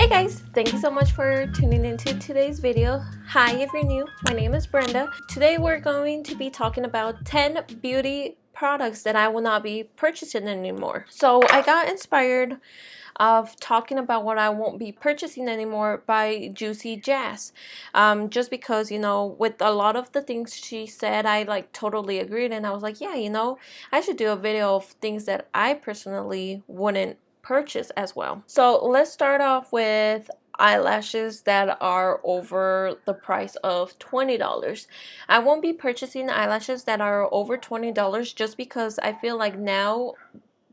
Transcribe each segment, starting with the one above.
Hey guys, thank you so much for tuning into today's video. Hi if you're new, my name is Brenda. Today we're going to be talking about 10 beauty products that I will not be purchasing anymore. So I got inspired of talking about what I won't be purchasing anymore by Juicy Jazz. Just because, you know, with a lot of the things she said, I like totally agreed, and I was like, yeah, you know, I should do a video of things that I personally wouldn't purchase as well. So let's start off with eyelashes that are over the price of $20. I won't be purchasing eyelashes that are over $20 just because I feel like now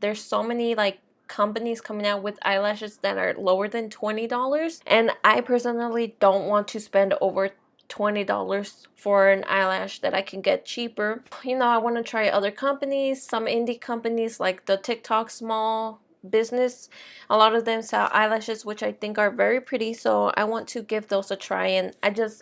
there's so many like companies coming out with eyelashes that are lower than $20, and I personally don't want to spend over $20 for an eyelash that I can get cheaper. You know, I want to try other companies, some indie companies like the TikTok small business. A lot of them sell eyelashes which I think are very pretty, so I want to give those a try, and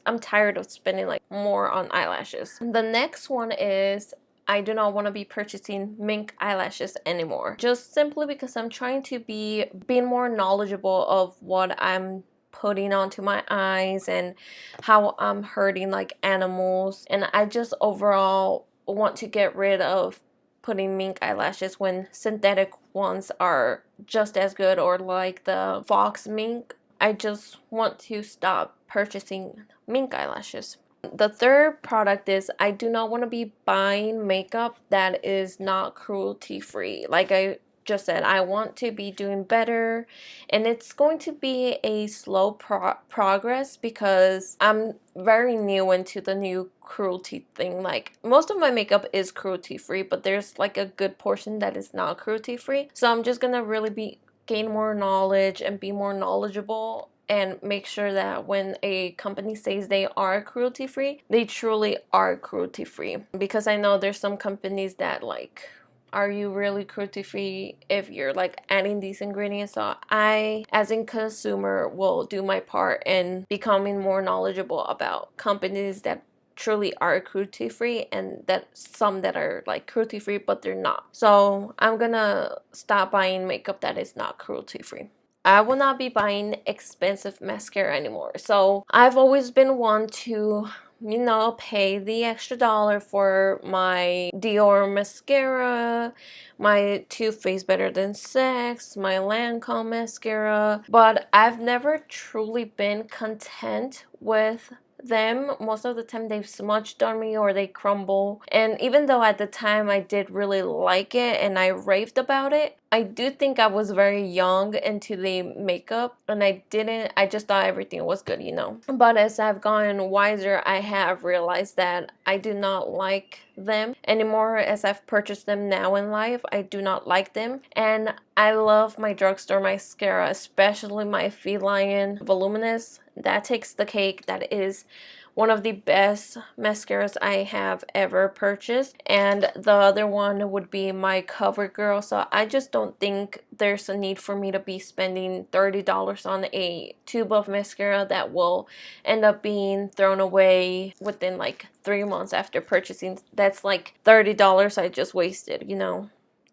I'm tired of spending like more on eyelashes. The next one is I do not want to be purchasing MINK eyelashes anymore, just simply because I'm trying to be more knowledgeable of what I'm putting onto my eyes and how I'm hurting like animals, and I just overall want to get rid of putting MINK eyelashes when synthetic ones are just as good, or like the Fox MINK. I just want to stop purchasing MINK eyelashes. The third product is I do not want to be buying makeup that is not cruelty free. Like I just said, I want to be doing better, and it's going to be a slow progress because I'm very new into the new cruelty thing. Like most of my makeup is cruelty free, but there's like a good portion that is not cruelty free. So I'm just gonna really gain more knowledge and be more knowledgeable, and make sure that when a company says they are cruelty free, they truly are cruelty free. Because I know there's some companies that like, are you really cruelty free if you're like adding these ingredients? So I, as a consumer, will do my part in becoming more knowledgeable about companies that truly are cruelty free, and that some that are like cruelty free but they're not. So I'm gonna stop buying makeup that is not cruelty free. I will not be buying expensive mascara anymore. So I've always been one to, you know, pay the extra dollar for my Dior mascara, my Too Faced Better Than Sex, my Lancome mascara, but I've never truly been content with them. Most of the time they've smudged on me or they crumble, and even though at the time I did really like it and I raved about it, I do think I was very young into the makeup, and I just thought everything was good, you know. But as I've gotten wiser, I have realized that I do not like them anymore. As I've purchased them now in life, I do not like them, and I love my drugstore mascara, especially my Feline Voluminous. That takes the cake. That is one of the best mascaras I have ever purchased, and the other one would be my CoverGirl. So I just don't think there's a need for me to be spending $30 on a tube of mascara that will end up being thrown away within like 3 months after purchasing. That's like $30 I just wasted, you know.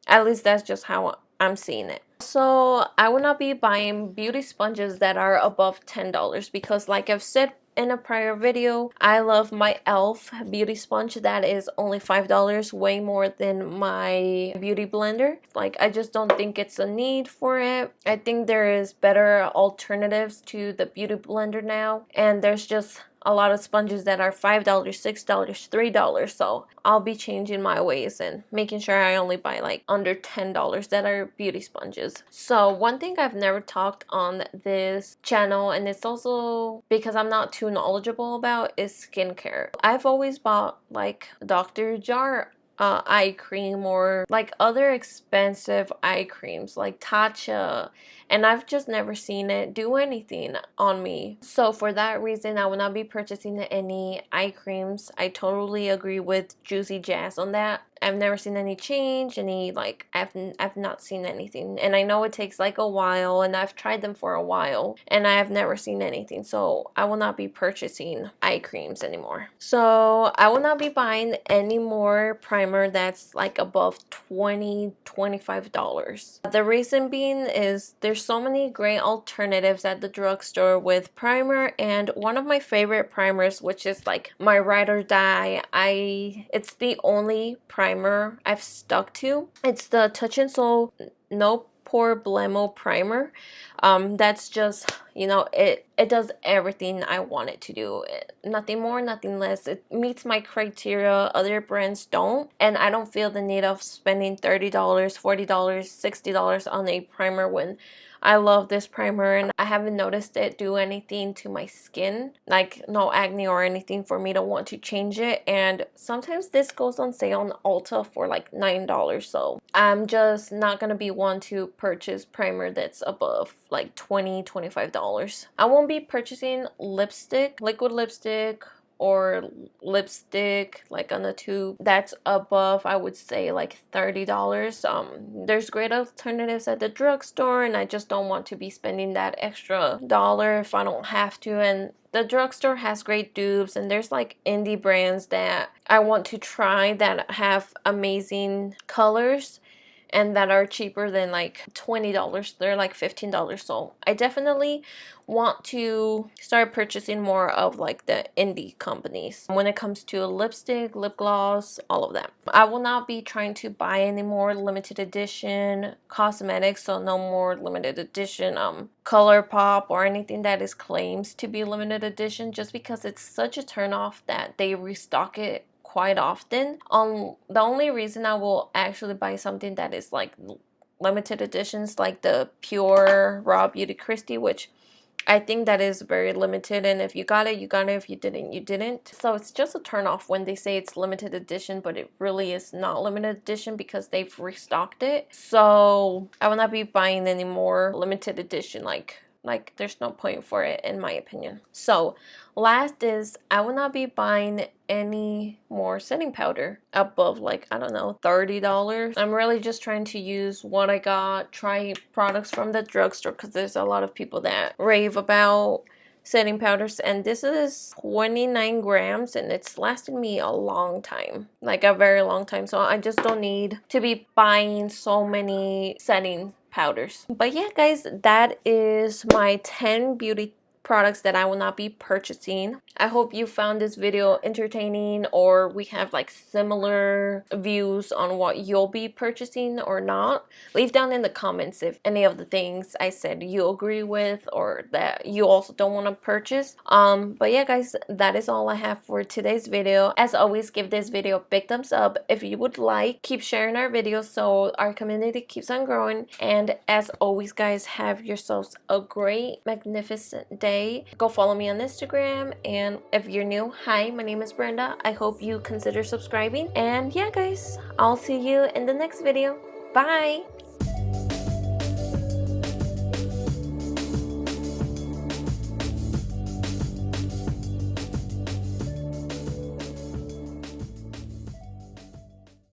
At least that's just how I'm seeing it. So I will not be buying beauty sponges that are above $10 because, like I've said in a prior video, I love my e.l.f. beauty sponge that is only $5, way more than my beauty blender. Like, I just don't think it's a need for it. I think there is better alternatives to the beauty blender now, and there's just a lot of sponges that are $5, $6, $3, so I'll be changing my ways and making sure I only buy like under $10 that are beauty sponges. So one thing I've never talked on this channel, and it's also because I'm not too knowledgeable about, is skincare. I've always bought like Dr. Jar eye cream, or like other expensive eye creams like Tatcha, and I've just never seen it do anything on me. So for that reason, I will not be purchasing any eye creams. I totally agree with Juicy Jazz on that. I've never seen any change, any like I've not seen anything. And I know it takes like a while, and I've tried them for a while and I have never seen anything. So I will not be purchasing eye creams anymore. So I will not be buying any more primer that's like above $25. The reason being is there's so many great alternatives at the drugstore with primer, and one of my favorite primers, which is like my ride or die, it's the only primer I've stuck to. It's the Touch in Sol No Pore Blemo primer. That's just, you know, it does everything I want it to do. Nothing more, nothing less. It meets my criteria. Other brands don't, and I don't feel the need of spending $30, $40, $60 on a primer when I love this primer and I haven't noticed it do anything to my skin, like no acne or anything for me to want to change it. And sometimes this goes on sale on Ulta for like $9, so I'm just not gonna be one to purchase primer that's above like $20, $25. I won't be purchasing lipstick, liquid lipstick, or lipstick like on the tube that's above, I would say, like $30. There's great alternatives at the drugstore, and I just don't want to be spending that extra dollar if I don't have to. And the drugstore has great dupes, and there's like indie brands that I want to try that have amazing colors and that are cheaper than like $20. They're like $15. So I definitely want to start purchasing more of like the indie companies when it comes to lipstick, lip gloss, all of that. I will not be trying to buy any more limited edition cosmetics, so no more limited edition color pop or anything that is claims to be limited edition, just because it's such a turn off that they restock it quite often. The only reason I will actually buy something that is like limited editions, like the Pure Raw Beauty Christie, which I think that is very limited, and if you got it, you got it. If you didn't, you didn't. So it's just a turn off when they say it's limited edition, but it really is not limited edition because they've restocked it. So I will not be buying any more limited edition, like there's no point for it in my opinion. So last is I will not be buying any more setting powder above like, I don't know, $30. I'm really just trying to use what I got, try products from the drugstore, because there's a lot of people that rave about setting powders, and this is 29 grams and it's lasted me a long time, like a very long time. So I just don't need to be buying so many setting powders. But yeah guys, that is my 10 beauty products that I will not be purchasing. I hope you found this video entertaining, or we have like similar views on what you'll be purchasing or not. Leave down in the comments if any of the things I said you agree with or that you also don't want to purchase. But yeah guys, that is all I have for today's video. As always, give this video a big thumbs up if you would like. Keep sharing our videos so our community keeps on growing. And as always guys, have yourselves a great, magnificent day. Go follow me on Instagram, and if you're new, hi, my name is Brenda. I hope you consider subscribing, and yeah guys, I'll see you in the next video. Bye.